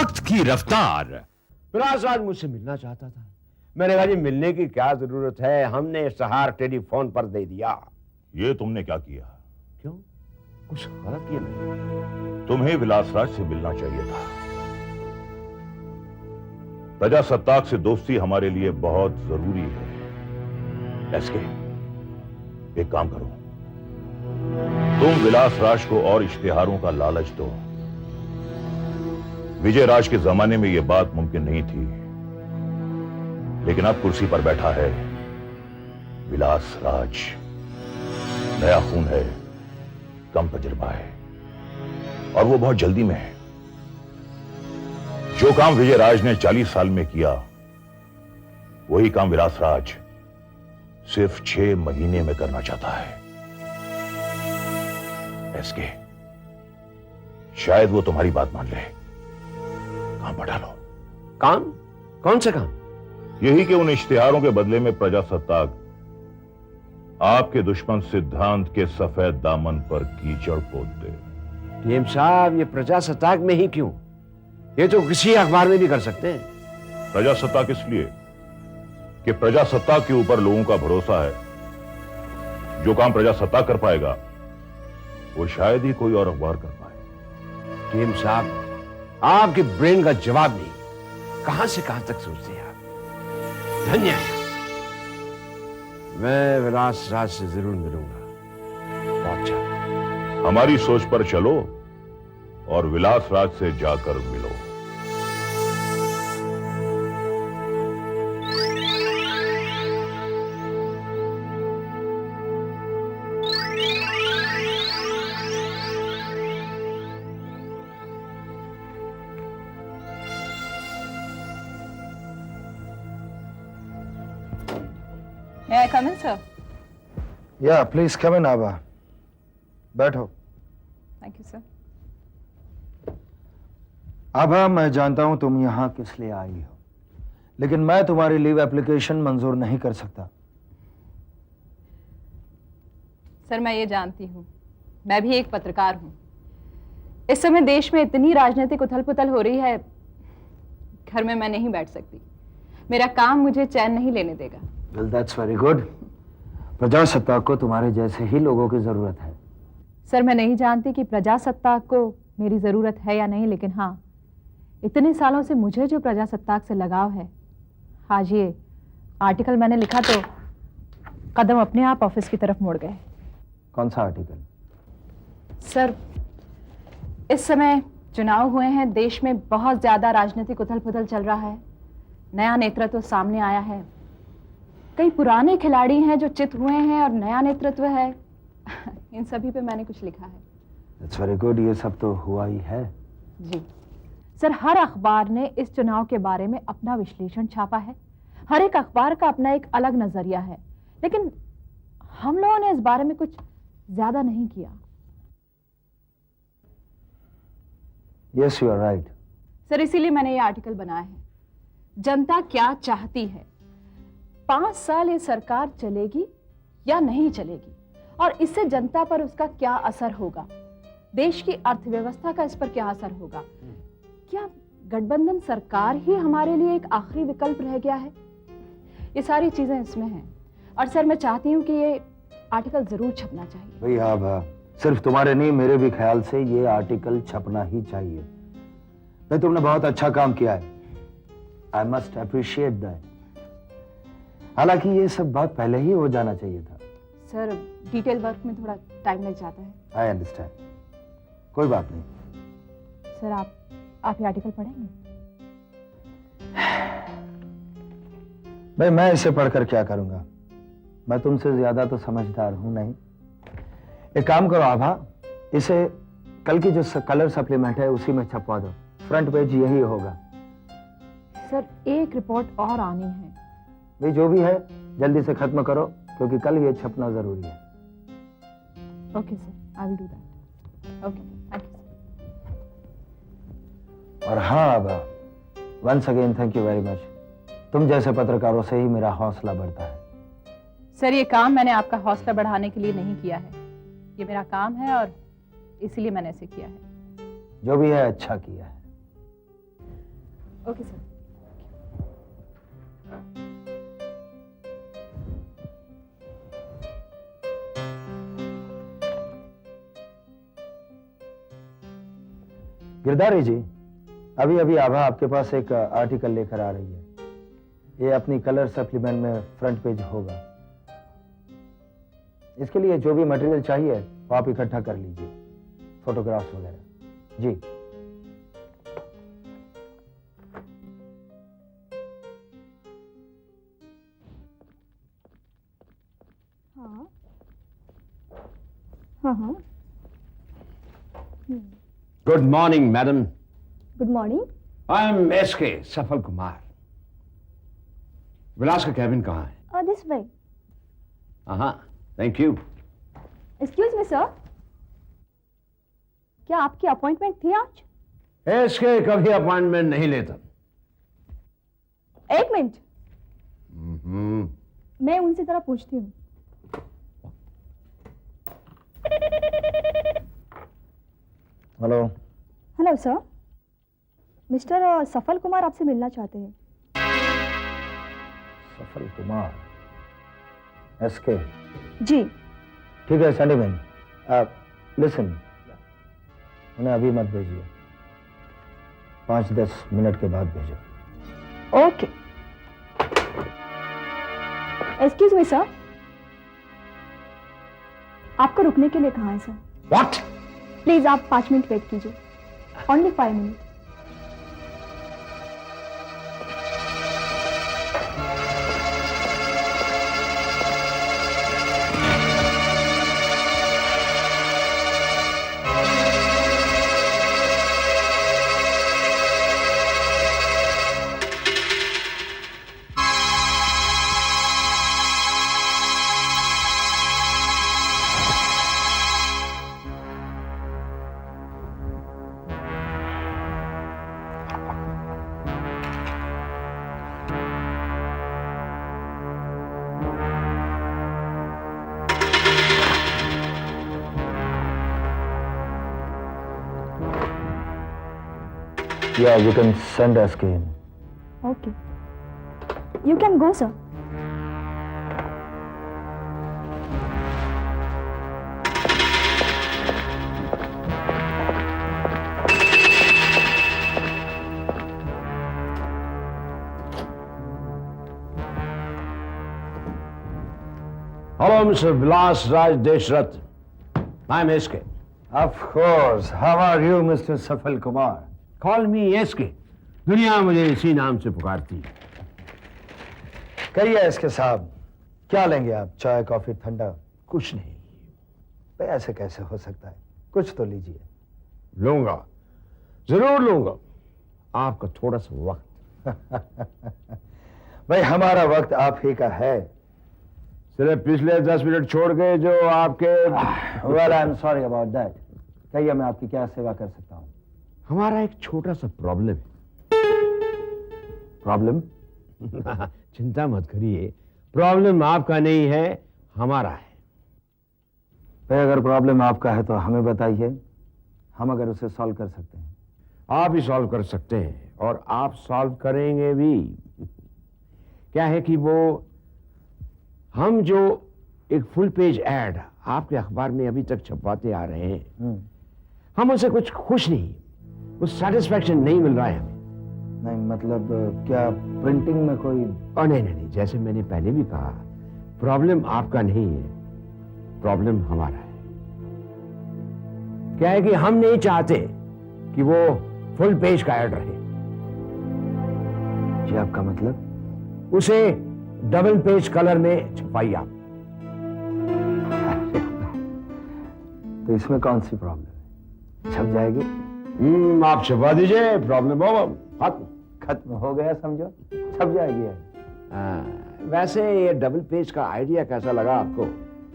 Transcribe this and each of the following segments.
वक्त की रफ्तार। विलास राज मुझसे मिलना चाहता था। मैंने कहा जी मिलने की क्या जरूरत है, हमने इश्तेहार टेलीफोन पर दे दिया। ये तुमने क्या किया? क्यों, कुछ गलत किया मैंने? तुम्हें विलास राज से मिलना चाहिए था। प्रजासत्ताक से दोस्ती हमारे लिए बहुत जरूरी है। एसके, एक काम करो, तुम विलास राज को और इश्तेहारों का लालच दो। विजय राज के जमाने में यह बात मुमकिन नहीं थी, लेकिन अब कुर्सी पर बैठा है विलास राज। नया खून है, कम तजुर्बा है, और वो बहुत जल्दी में है। जो काम विजय राज ने 40 साल में किया, वही काम विलास राज सिर्फ 6 महीने में करना चाहता है। एसके, शायद वो तुम्हारी बात मान ले। काम बढ़ा लो। काम? कौन से काम? यही कि उन इश्तिहारों के बदले में प्रजासत्ताक आपके दुश्मन सिद्धांत के सफेद दामन पर कीचड़ पोत दे। डीएम साहब, ये प्रजासत्ताक में ही क्यों? ये तो किसी अखबार में भी कर सकते हैं। प्रजासत्ताक इसलिए कि प्रजासत्ताक के ऊपर लोगों का भरोसा है। जो काम प्रजासत्ताक कर पाएगा, वो शायद ही कोई और अखबार कर पाए। डीएम साहब, आपके ब्रेन का जवाब नहीं। कहां से कहां तक सोचते हैं आप। धन्य है। मैं विलास राज से जरूर मिलूंगा। बहुत अच्छा। हमारी सोच पर चलो और विलास राज से जाकर मिलो। May I come in, sir? Yeah, please come in, आबा। बैठो। Thank you, sir. आबा, मैं जानता हूं तुम यहां किस लिए आई हो, लेकिन मैं तुम्हारी लीव एप्लीकेशन मंजूर नहीं कर सकता। सर, मैं ये जानती हूँ, मैं भी एक पत्रकार हूँ। इस समय देश में इतनी राजनीतिक उथल-पुथल हो रही है, घर में मैं नहीं बैठ सकती। मेरा काम मुझे चैन नहीं लेने देगा। Well, that's very good. प्रजासत्ताक को तुम्हारे जैसे ही लोगों की जरूरत है। सर, मैं नहीं जानती कि प्रजासत्ताक को मेरी जरूरत है या नहीं, लेकिन हाँ, इतने सालों से मुझे जो प्रजासत्ताक से लगाव है, आज ये आर्टिकल मैंने लिखा तो कदम अपने आप ऑफिस की तरफ मुड़ गए। कौन सा आर्टिकल? सर, इस समय चुनाव हुए हैं, देश में बहुत ज्यादा राजनीतिक उथल-पुथल चल रहा है, नया नेतृत्व सामने आया है, कई पुराने खिलाड़ी हैं जो चित हुए हैं और नया नेतृत्व है। इन सभी पे मैंने कुछ लिखा है। That's very good. ये सब तो हुआ ही है। जी सर, हर अखबार ने इस चुनाव के बारे में अपना विश्लेषण छापा है। हर एक अखबार का अपना एक अलग नजरिया है, लेकिन हम लोगों ने इस बारे में कुछ ज्यादा नहीं किया। Yes, you are right. Sir, इसीलिए मैंने ये आर्टिकल बनाया है। जनता क्या चाहती है, 5 साल ये सरकार चलेगी या नहीं चलेगी, और इससे जनता पर उसका क्या असर होगा, देश की अर्थव्यवस्था का इस पर क्या असर होगा, क्या गठबंधन सरकार ही हमारे लिए एक आखिरी विकल्प रह गया है, ये सारी चीजें इसमें हैं। और सर, मैं चाहती हूँ कि ये आर्टिकल जरूर छपना चाहिए। भैया, हाँ, सिर्फ तुम्हारे नहीं, मेरे भी ख्याल से ये आर्टिकल छपना ही चाहिए। भाई, तुमने बहुत अच्छा काम किया है। I must appreciate that. हालांकि ये सब बहुत पहले ही हो जाना चाहिए था। सर, डिटेल वर्क में थोड़ा टाइम लग जाता है। आई अंडरस्टैंड, कोई बात नहीं। सर, आप ये आर्टिकल पढ़ेंगे? भाई, मैं इसे पढ़कर क्या करूंगा? मैं तुमसे ज्यादा तो समझदार हूं नहीं। एक काम करो आभा, इसे कल की जो कलर सप्लीमेंट है उसी में छपवा दो। फ्रंट पेज यही होगा। सर, एक रिपोर्ट और आनी है। भाई, जो भी है जल्दी से खत्म करो, क्योंकि कल ये छपना जरूरी है। Okay sir, I will do that. Okay, thank you sir. और हाँ Abha, once again thank you very much. तुम जैसे पत्रकारों से ही मेरा हौसला बढ़ता है। सर, ये काम मैंने आपका हौसला बढ़ाने के लिए नहीं किया है, ये मेरा काम है और इसीलिए मैंने इसे किया है। जो भी है अच्छा किया है। Okay sir. गिरधारी जी, अभी अभी आभा आपके पास एक आर्टिकल लेकर आ रही है। ये अपनी कलर सप्लीमेंट में फ्रंट पेज होगा। इसके लिए जो भी मटेरियल चाहिए वो आप इकट्ठा कर लीजिए, फोटोग्राफ्स वगैरह। जी हाँ हाँ हाँ। Good morning madam. Good morning. I am SK Safal Kumar. Vilas का कैबिन कहाँ है? This way. हाँ, thank you. Excuse me sir, क्या आपकी अपॉइंटमेंट थी आज? एसके कभी अपॉइंटमेंट नहीं लेता। एक मिनट, मैं उनसे जरा पूछती हूँ। हेलो। हेलो सर, मिस्टर सफल कुमार आपसे मिलना चाहते हैं। सफल कुमार, एसके। जी। ठीक है सेंडिंग। लिसन, उन्हें अभी मत भेजिए, 5-10 मिनट के बाद भेजो। ओके। एक्सक्यूज मी सर, आपको रुकने के लिए कहा है सर। What? प्लीज आप 5 मिनट वेट कीजिए, only 5 minute. Yeah, you can send SK in. Okay. You can go, sir. Hello, Mr. Vilas Raj Deshrath. I'm SK. Of course. How are you, Mr. Safal Kumar? Call me SK. दुनिया मुझे इसी नाम से पुकारती है। कहिए SK साहब, क्या लेंगे आप? चाय, कॉफी, ठंडा? कुछ नहीं। भाई ऐसे कैसे हो सकता है? कुछ तो लीजिए। लूंगा, जरूर लूंगा, आपका थोड़ा सा वक्त। भाई हमारा वक्त आप ही का है। सिर्फ पिछले 10 मिनट छोड़ के जो आपके well I am sorry about that. कहिए मैं आपकी क्या सेवा कर सकता हूँ? हमारा एक छोटा सा प्रॉब्लम है। प्रॉब्लम? चिंता मत करिए, प्रॉब्लम आपका नहीं है, हमारा है। भाई अगर प्रॉब्लम आपका है तो हमें बताइए, हम अगर उसे सॉल्व कर सकते हैं। आप ही सॉल्व कर सकते हैं और आप सॉल्व करेंगे भी। क्या है कि वो हम जो एक फुल पेज ऐड आपके अखबार में अभी तक छपवाते आ रहे हैं, हम उससे कुछ खुश नहीं, कुछ सेटिस्फैक्शन नहीं मिल रहा है हमें। नहीं मतलब क्या प्रिंटिंग में कोई? और नहीं, जैसे मैंने पहले भी कहा, प्रॉब्लम आपका नहीं है, प्रॉब्लम हमारा है। क्या है कि हम नहीं चाहते कि वो फुल पेज का ऐड रहे। जी आपका मतलब? उसे डबल पेज कलर में छपाइए आप। तो इसमें कौन सी प्रॉब्लम है? छप जाएगी। आप छपा दीजिए, प्रॉब्लम खत्म हो गया समझो, छप जाएगी। वैसे ये डबल पेज का आइडिया कैसा लगा आपको?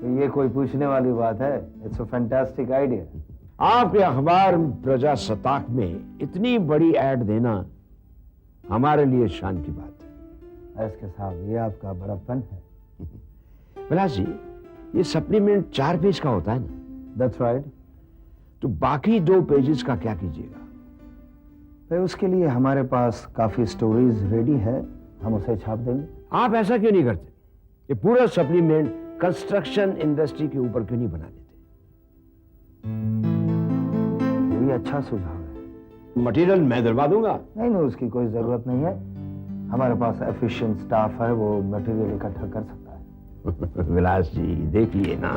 तो ये कोई पूछने वाली बात है? It's a fantastic idea. आपके अखबार प्रजासत्ताक में इतनी बड़ी ऐड देना हमारे लिए शान की बात है। एसके साहब, ये आपका बड़प्पन है। विलास जी, ये सप्लीमेंट 4 पेज का होता है ना? That's right. तो बाकी 2 पेजेस का क्या कीजिएगा? भाई उसके लिए हमारे पास काफी स्टोरीज रेडी है, हम उसे छाप देंगे। आप ऐसा क्यों नहीं करते? ये पूरा सप्लीमेंट कंस्ट्रक्शन इंडस्ट्री के ऊपर क्यों नहीं बना देते? ये भी अच्छा सुझाव है। मटेरियल मैं दिलवा दूंगा। नहीं नहीं, उसकी कोई जरूरत नहीं है, हमारे पास एफिशिएंट स्टाफ है, वो मटेरियल इकट्ठा कर सकता है। विलास जी देखिए ना,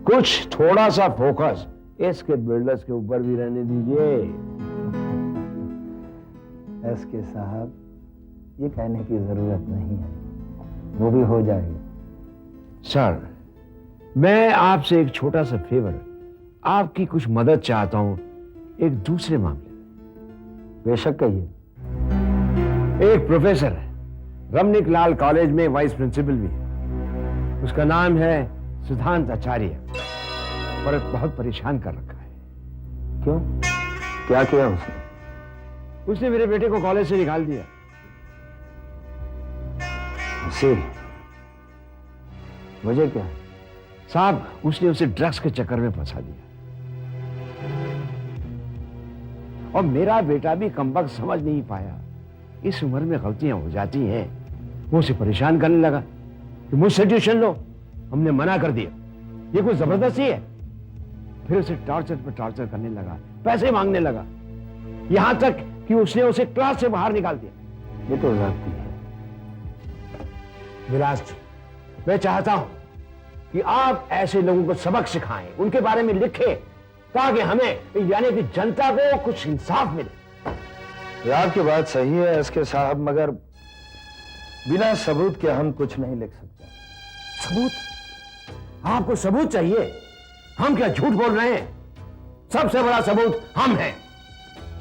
कुछ थोड़ा सा फोकस इसके बिल्डर्स के ऊपर भी रहने दीजिए। एसके साहब, ये कहने की जरूरत नहीं है, वो भी हो जाएगा। सर, मैं आपसे एक छोटा सा फेवर, आपकी कुछ मदद चाहता हूं एक दूसरे मामले में। बेशक कहिए। एक प्रोफेसर है, रमनिक लाल कॉलेज में वाइस प्रिंसिपल भी है। उसका नाम है सिद्धांत आचार्य, पर बहुत परेशान कर रखा है। क्यों, क्या किया उसने? उसने मेरे बेटे को कॉलेज से निकाल दिया। सी, मुझे क्या? साहब, उसने उसे ड्रग्स के चक्कर में फंसा दिया, और मेरा बेटा भी कमबख्त समझ नहीं पाया। इस उम्र में गलतियां हो जाती हैं। वो उसे परेशान करने लगा कि मुझसे ट्यूशन लो। हमने मना कर दिया, ये कोई जबरदस्ती है। फिर उसे टॉर्चर पर टॉर्चर करने लगा, पैसे मांगने लगा, यहां तक कि उसने उसे क्लास से बाहर निकाल दिया। ये तो जाती है। विलास जी, मैं चाहता हूं कि आप ऐसे लोगों को सबक सिखाएं, उनके बारे में लिखें, ताकि हमें यानी कि जनता को कुछ इंसाफ मिले। ये आपकी बात सही है एसके साहब, मगर बिना सबूत के हम कुछ नहीं लिख सकते। सबूत? आपको सबूत चाहिए? हम क्या झूठ बोल रहे हैं? सबसे बड़ा सबूत हम हैं।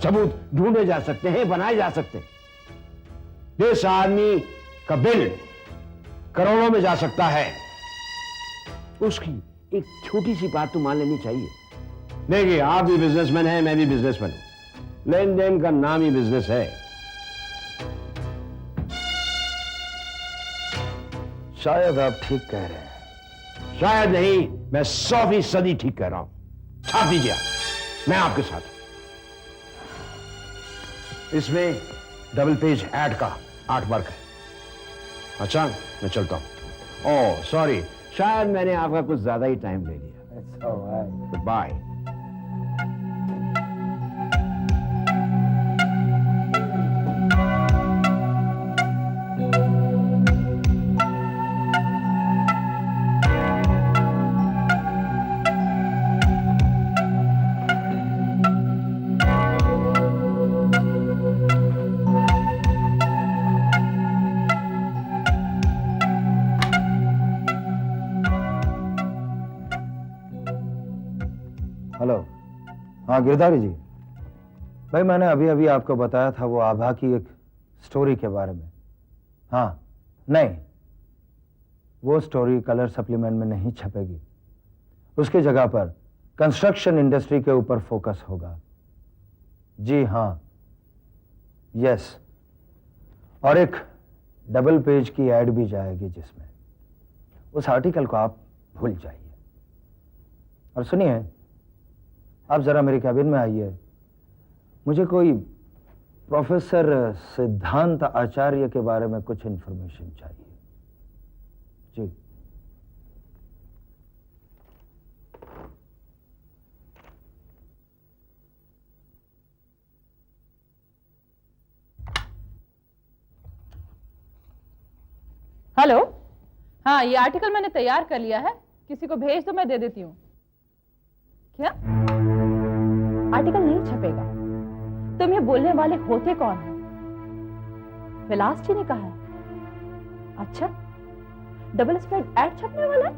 सबूत ढूंढे जा सकते हैं, बनाए जा सकते हैं। इस आदमी का बिल करोड़ों में जा सकता है। उसकी एक छोटी सी बात तो मान लेनी चाहिए। देखिए, आप भी बिजनेसमैन हैं, मैं भी बिजनेसमैन हूं। लेन देन का नाम ही बिजनेस है। शायद आप ठीक कह रहे हैं। शायद नहीं, मैं 100% ठीक कह रहा हूं। छाप दीजिए, मैं आपके साथ हूं। इसमें डबल पेज ऐड का आर्ट वर्क है। अच्छा, मैं चलता हूं। ओह सॉरी, शायद मैंने आपका कुछ ज्यादा ही टाइम ले लिया। It's all right. Goodbye. Hello, हाँ गिरधारी जी। भाई मैंने अभी अभी आपको बताया था वो आभा की एक स्टोरी के बारे में। हाँ, नहीं, वो स्टोरी कलर सप्लीमेंट में नहीं छपेगी। उसकी जगह पर कंस्ट्रक्शन इंडस्ट्री के ऊपर फोकस होगा। जी हाँ, यस। और एक डबल पेज की ऐड भी जाएगी जिसमें उस आर्टिकल को आप भूल जाइए। और सुनिए, आप जरा मेरे कैबिन में आइए। मुझे कोई प्रोफेसर सिद्धांत आचार्य के बारे में कुछ इंफॉर्मेशन चाहिए। जी। हेलो, हाँ ये आर्टिकल मैंने तैयार कर लिया है, किसी को भेज दो, मैं दे देती हूँ। क्या? आर्टिकल नहीं छपेगा? तुम ये बोलने वाले होते कौन हो? विलास जी ने कहा है। अच्छा, डबल स्प्रेड ऐड छपने वाला है?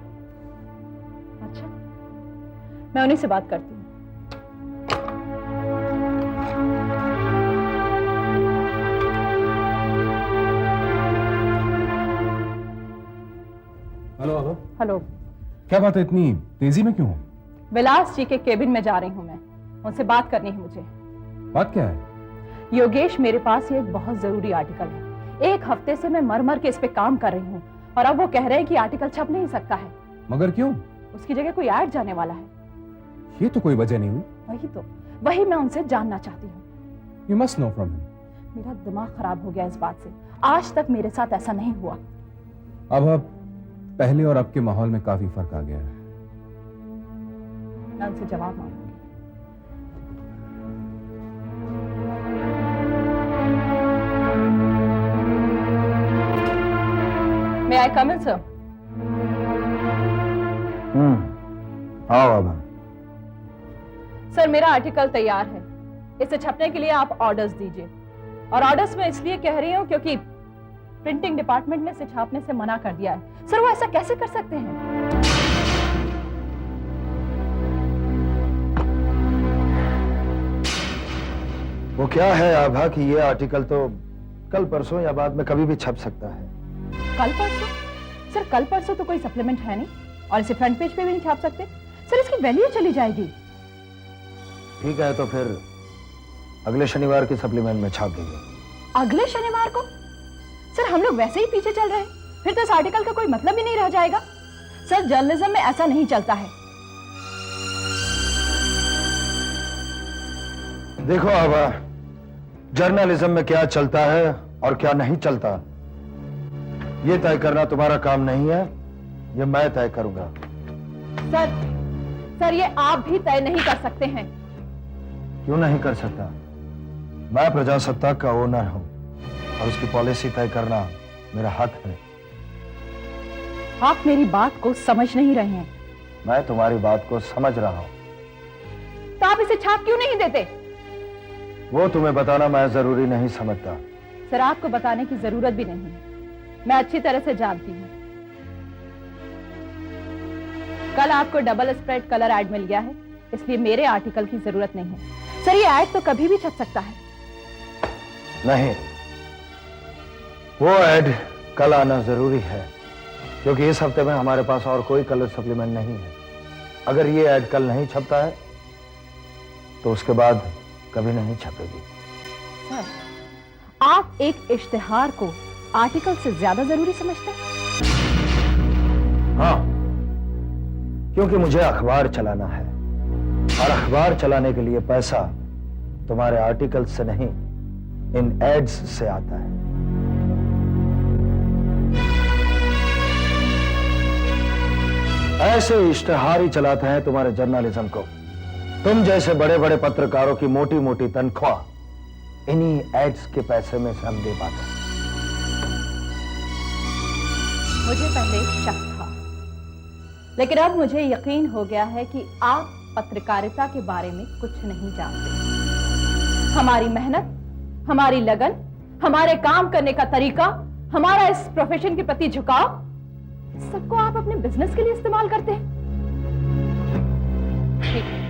अच्छा, मैं उन्हीं से बात करती हूँ। हेलो हेलो, हेलो, क्या बात है, इतनी तेजी में क्यों हो? विलास जी के केबिन में जा रही हूँ मैं, उनसे बात करनी है मुझे। बात क्या है? योगेश, मेरे पास ये एक बहुत जरूरी आर्टिकल है। एक हफ्ते से मैं मर मर के इस पे काम कर रही हूँ, और अब वो कह रहे हैं कि आर्टिकल छप नहीं सकता है। मगर क्यों? उसकी जगह कोई ऐड जाने वाला है। ये तो कोई वजह नहीं हुई। वही मैं उनसे जानना चाहती हूँ। You must know from him. मेरा दिमाग खराब हो गया इस बात से। आज तक मेरे साथ ऐसा नहीं हुआ। अब पहले और अब के माहौल में काफी फर्क आ गया है। मैं उनसे जवाब मांगूंगी। May I come in, sir? आओ आभा। सर, मेरा आर्टिकल तैयार है। इसे छपने के लिए आप ऑर्डर्स दीजिए। और ऑर्डर्स मैं इसलिए कह रही हूं क्योंकि प्रिंटिंग डिपार्टमेंट ने इसे छापने से मना कर दिया है। सर, वो ऐसा कैसे कर सकते हैं? वो क्या है आभा कि ये आर्टिकल तो कल परसों या बाद में कभी भी छप सकता है। कल परसों? सर, कल परसों तो कोई सप्लीमेंट है नहीं और इसे फ्रंट पेज पे भी नहीं छाप सकते। सर, इसकी वैल्यू चली जाएगी। ठीक है, तो फिर अगले शनिवार की सप्लीमेंट में छाप देंगे। अगले शनिवार को? सर, हम लोग वैसे ही पीछे चल रहे हैं, फिर तो इस आर्टिकल का कोई मतलब ही नहीं रह जाएगा। सर, जर्नलिज्म में ऐसा नहीं चलता है। देखो आभा, जर्नलिज्म में क्या चलता है और क्या नहीं चलता, ये तय करना तुम्हारा काम नहीं है, ये मैं तय करूंगा। सर, ये आप भी तय नहीं कर सकते हैं। क्यों नहीं कर सकता? मैं प्रजासत्ताक का ओनर हूं और उसकी पॉलिसी तय करना मेरा हक है। आप मेरी बात को समझ नहीं रहे हैं। मैं तुम्हारी बात को समझ रहा हूं। तो आप इसे छाप क्यों नहीं देते? वो तुम्हें बताना मैं जरूरी नहीं समझता। सर, आपको बताने की जरूरत भी नहीं है, मैं अच्छी तरह से जानती हूँ। कल आपको डबल स्प्रेड कलर ऐड मिल गया है, इसलिए मेरे आर्टिकल की जरूरत नहीं है। सर, ये ऐड तो कभी भी छप सकता है। नहीं, वो ऐड कल आना जरूरी है क्योंकि इस हफ्ते में हमारे पास और कोई कलर सप्लीमेंट नहीं है। अगर ये ऐड कल नहीं छपता है तो उसके बाद कभी नहीं छपेगी। सर, आप एक इश्तिहार को आर्टिकल से ज्यादा जरूरी समझते हैं? हाँ, क्योंकि मुझे अखबार चलाना है और अखबार चलाने के लिए पैसा तुम्हारे आर्टिकल से नहीं, इन एड्स से आता है। ऐसे इश्तिहार ही चलाते हैं तुम्हारे जर्नलिज्म को। तुम जैसे बड़े बड़े पत्रकारों की मोटी मोटी तनख्वाह इन्हीं एड्स के पैसे में से हम दे पाते हैं। मुझे पहले शक था, लेकिन अब मुझे यकीन हो गया है कि आप पत्रकारिता के बारे में कुछ नहीं जानते। हमारी मेहनत, हमारी लगन, हमारे काम करने का तरीका, हमारा इस प्रोफेशन के प्रति झुकाव, सबको आप अपने बिजनेस के लिए इस्तेमाल करते हैं। ठीक है,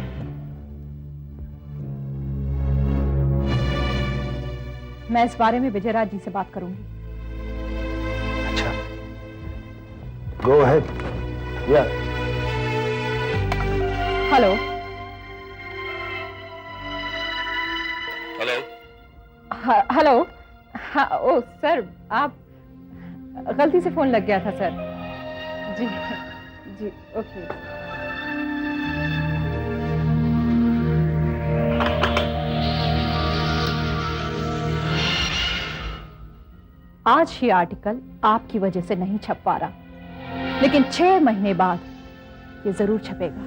मैं इस बारे में विजयराज जी से बात करूंगी। अच्छा, गो अहेड। या हेलो। हेलो। हेलो। हाँ, ओ सर, आप गलती से फोन लग गया था सर। जी जी, ओके। आज ये आर्टिकल आपकी वजह से नहीं छप पा रहा, लेकिन 6 महीने बाद ये जरूर छपेगा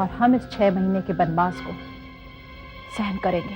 और हम इस 6 महीने के बनवास को सहन करेंगे।